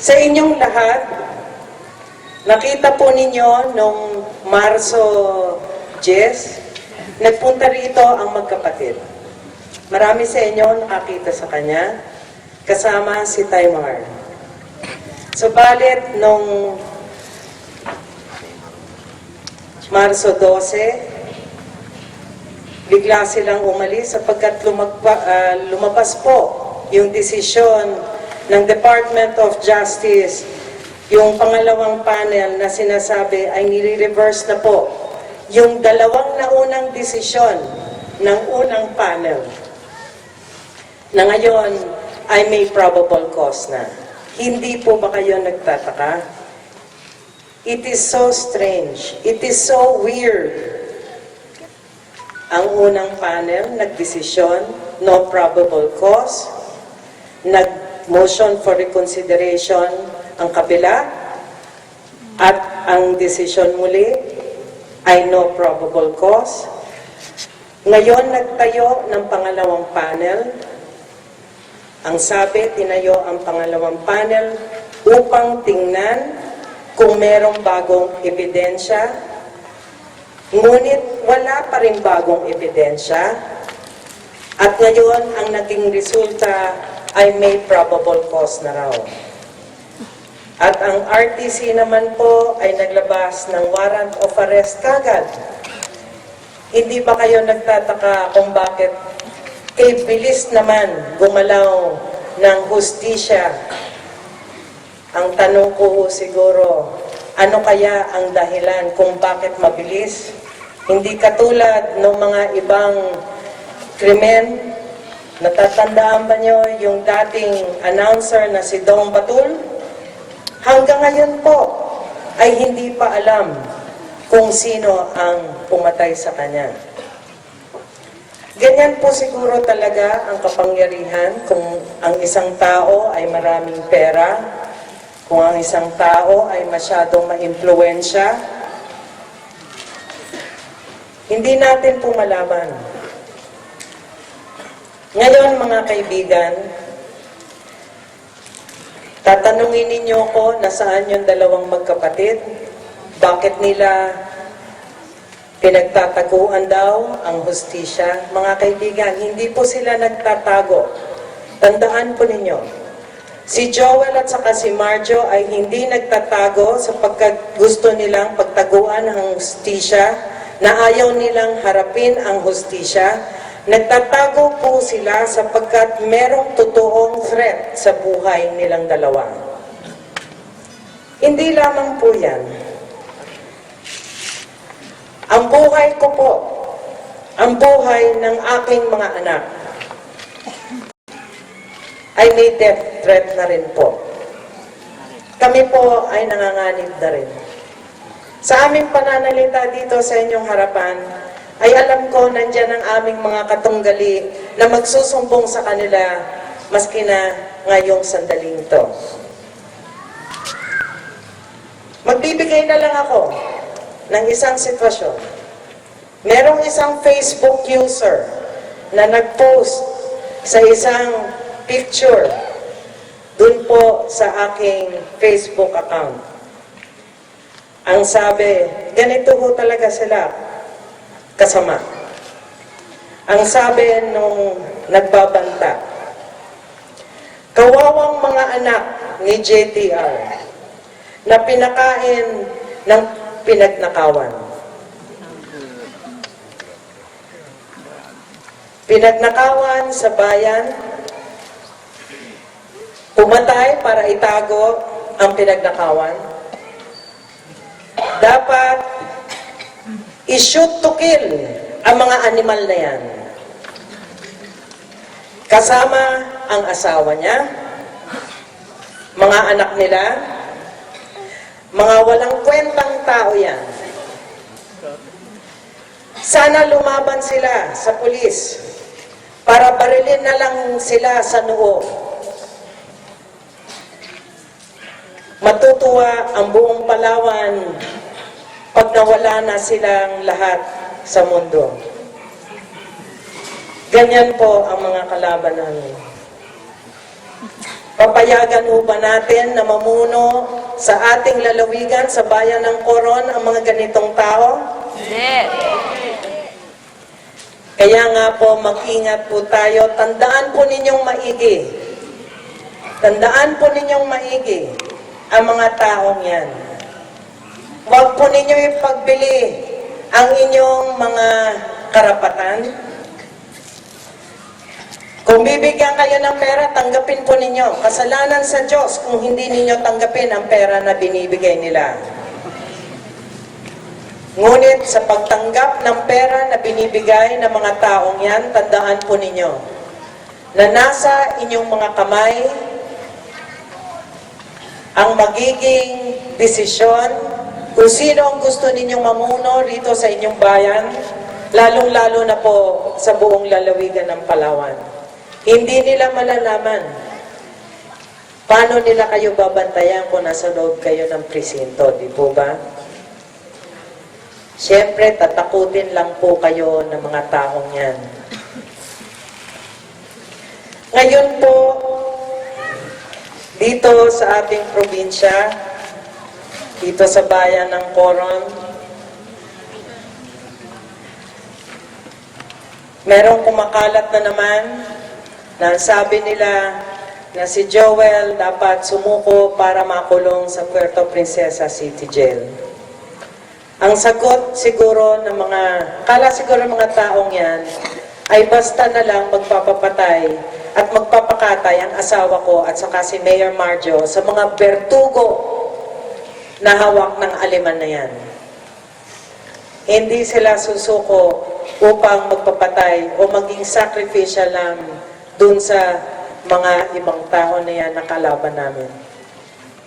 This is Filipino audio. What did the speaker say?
Sa inyong lahat, nakita po ninyo nung Marso 10, nagpunta rito ang magkapatid. Marami sa inyo nakakita sa kanya, kasama si Taymar. Subalit nung Marso 12, bigla silang umalis sapagkat lumabas po yung desisyon ng Department of Justice, yung pangalawang panel na sinasabi ay nire-reverse na po yung dalawang naunang desisyon ng unang panel na ngayon ay may probable cause na. Hindi po ba kayo nagtataka? It is so strange. It is so weird. Ang unang panel nagdesisyon, no probable cause, nag-motion for reconsideration ang kabila, at ang desisyon muli ay no probable cause. Ngayon nagtayo ng pangalawang panel. Ang sabi, tinayo ang pangalawang panel upang tingnan kung merong bagong ebidensya. Ngunit wala pa rin bagong ebidensya. At ngayon, ang naging resulta ay may probable cause na raw. At ang RTC naman po ay naglabas ng warrant of arrest kagad. Hindi ba kayo nagtataka kung bakit kay bilis naman gumalaw ng hustisya? Ang tanong ko siguro, ano kaya ang dahilan kung bakit mabilis? Hindi katulad ng mga ibang krimen. Natatandaan ba nyo yung dating announcer na si Dong Batul? Hanggang ngayon po ay hindi pa alam kung sino ang pumatay sa kanya. Ganyan po siguro talaga ang kapangyarihan kung ang isang tao ay maraming pera, kung ang isang tao ay masyadong maimpluwensya. Hindi natin po malaman. Ngayon mga kaibigan, tatanungin ninyo ko nasaan yung dalawang magkapatid, bakit nila pinagtataguan daw ang hustisya. Mga kaibigan, hindi po sila nagtatago. Tandaan po ninyo, si Joel at saka si Marjo ay hindi nagtatago sapagkat gusto nilang pagtaguan ang hustisya, na ayaw nilang harapin ang hustisya. Nagtatago po sila sapagkat merong totoong threat sa buhay nilang dalawa. Hindi lamang po yan. Ang buhay ko po, ang buhay ng aking mga anak, ay may death threat na rin po. Kami po ay nanganganib na rin. Sa aming pananalita dito sa inyong harapan, ay alam ko nandyan ang aming mga katunggali na magsusumbong sa kanila maski na ngayong sandaling ito. Magbibigay na lang ako ng isang sitwasyon. Merong isang Facebook user na nag-post sa isang picture dun po sa aking Facebook account. Ang sabi, ganito ho talaga sila kasama. Ang sabi nung nagbabanta, kawawang mga anak ni JTR na pinakain ng pinagnakawan. Pinagnakawan sa bayan, pumatay para itago ang pinagnakawan. Dapat i-shoot to kill ang mga animal na yan. Kasama ang asawa niya, mga anak nila, mga walang kwentang tao yan. Sana lumaban sila sa pulis para barilin na lang sila sa noo. Matutuwa ang buong Palawan pag nawala na silang lahat sa mundo. Ganyan po ang mga kalaban namin. Papayagan ho ba natin na mamuno sa ating lalawigan, sa bayan ng Coron, ang mga ganitong tao? Hindi. Kaya nga po, mag-ingat po tayo. Tandaan po ninyong maigi. Tandaan po ninyong maigi ang mga taong yan. Huwag po ninyo ipagbili ang inyong mga karapatan. Kung bibigyan kayo ng pera, tanggapin po ninyo. Kasalanan sa Diyos kung hindi ninyo tanggapin ang pera na binibigay nila. Ngunit sa pagtanggap ng pera na binibigay ng mga taong yan, tandaan po ninyo na nasa inyong mga kamay ang magiging desisyon kung sino ang gusto ninyong mamuno rito sa inyong bayan, lalong-lalo na po sa buong lalawigan ng Palawan. Hindi nila malalaman paano nila kayo babantayan kung nasa loob kayo ng presinto, di po ba? Siyempre, tatakutin lang po kayo ng mga taong yan. Ngayon po, dito sa ating probinsya, dito sa bayan ng Coron, merong kumakalat na naman na sabi nila na si Joel dapat sumuko para makulong sa Puerto Princesa City Jail. Ang sagot siguro ng kala siguro ng mga taong yan, ay basta na lang magpapapatay at magpapakatay ang asawa ko at saka si Mayor Marjo sa mga bertugo na hawak ng aleman na yan. Hindi sila susuko upang magpapatay o maging sacrificial lang dun sa mga ibang tao na yan na kalaban namin.